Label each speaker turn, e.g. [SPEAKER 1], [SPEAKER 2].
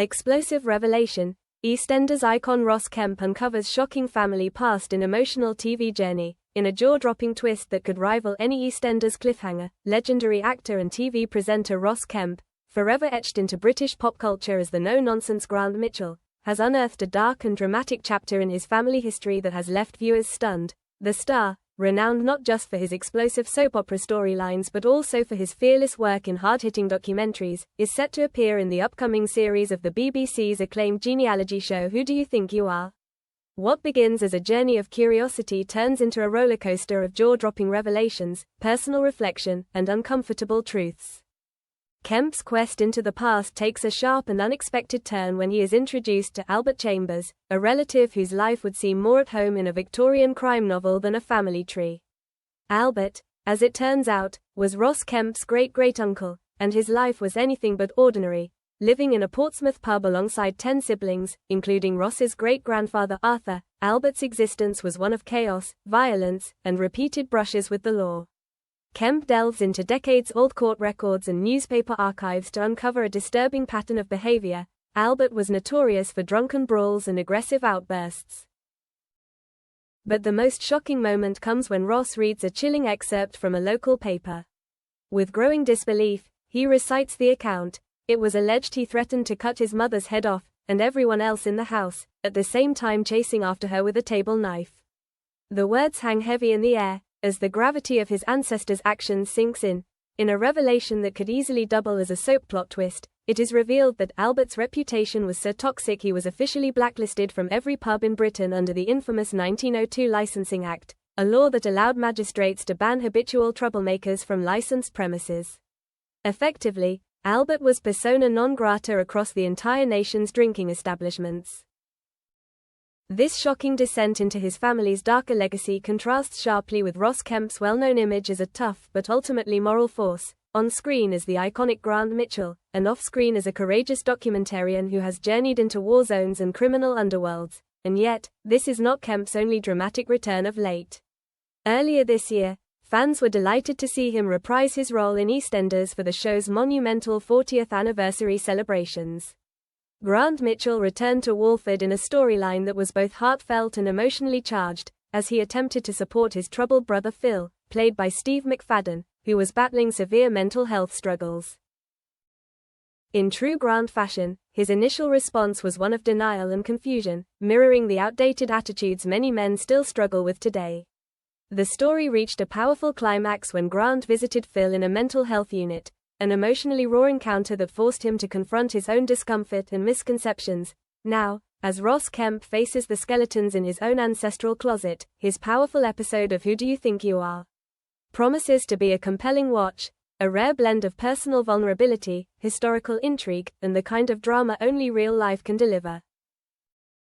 [SPEAKER 1] Explosive revelation. EastEnders icon Ross Kemp uncovers shocking family past in emotional TV journey. In a jaw-dropping twist that could rival any EastEnders cliffhanger, legendary actor and TV presenter Ross Kemp, forever etched into British pop culture as the no-nonsense Grant Mitchell, has unearthed a dark and dramatic chapter in his family history that has left viewers stunned. The star, renowned not just for his explosive soap opera storylines but also for his fearless work in hard-hitting documentaries, is set to appear in the upcoming series of the BBC's acclaimed genealogy show Who Do You Think You Are? What begins as a journey of curiosity turns into a rollercoaster of jaw-dropping revelations, personal reflection, and uncomfortable truths. Kemp's quest into the past takes a sharp and unexpected turn when he is introduced to Albert Chambers, a relative whose life would seem more at home in a Victorian crime novel than a family tree. Albert, as it turns out, was Ross Kemp's great-great-uncle, and his life was anything but ordinary, living in a Portsmouth pub alongside 10 siblings, including Ross's great-grandfather Arthur. Albert's existence was one of chaos, violence, and repeated brushes with the law. Kemp delves into decades-old court records and newspaper archives to uncover a disturbing pattern of behavior. Albert was notorious for drunken brawls and aggressive outbursts. But the most shocking moment comes when Ross reads a chilling excerpt from a local paper. With growing disbelief, he recites the account. It was alleged he threatened to cut his mother's head off, and everyone else in the house, at the same time chasing after her with a table knife. The words hang heavy in the air, as the gravity of his ancestors' actions sinks in. In a revelation that could easily double as a soap plot twist, it is revealed that Albert's reputation was so toxic he was officially blacklisted from every pub in Britain under the infamous 1902 Licensing Act, a law that allowed magistrates to ban habitual troublemakers from licensed premises. Effectively, Albert was persona non grata across the entire nation's drinking establishments. This shocking descent into his family's darker legacy contrasts sharply with Ross Kemp's well-known image as a tough but ultimately moral force, on screen as the iconic Grant Mitchell, and off-screen as a courageous documentarian who has journeyed into war zones and criminal underworlds. And yet, this is not Kemp's only dramatic return of late. Earlier this year, fans were delighted to see him reprise his role in EastEnders for the show's monumental 40th anniversary celebrations. Grant Mitchell returned to Walford in a storyline that was both heartfelt and emotionally charged, as he attempted to support his troubled brother Phil, played by Steve McFadden, who was battling severe mental health struggles. In true Grant fashion, his initial response was one of denial and confusion, mirroring the outdated attitudes many men still struggle with today. The story reached a powerful climax when Grant visited Phil in a mental health unit, an emotionally raw encounter that forced him to confront his own discomfort and misconceptions. Now, as Ross Kemp faces the skeletons in his own ancestral closet, his powerful episode of Who Do You Think You Are? Promises to be a compelling watch, a rare blend of personal vulnerability, historical intrigue, and the kind of drama only real life can deliver.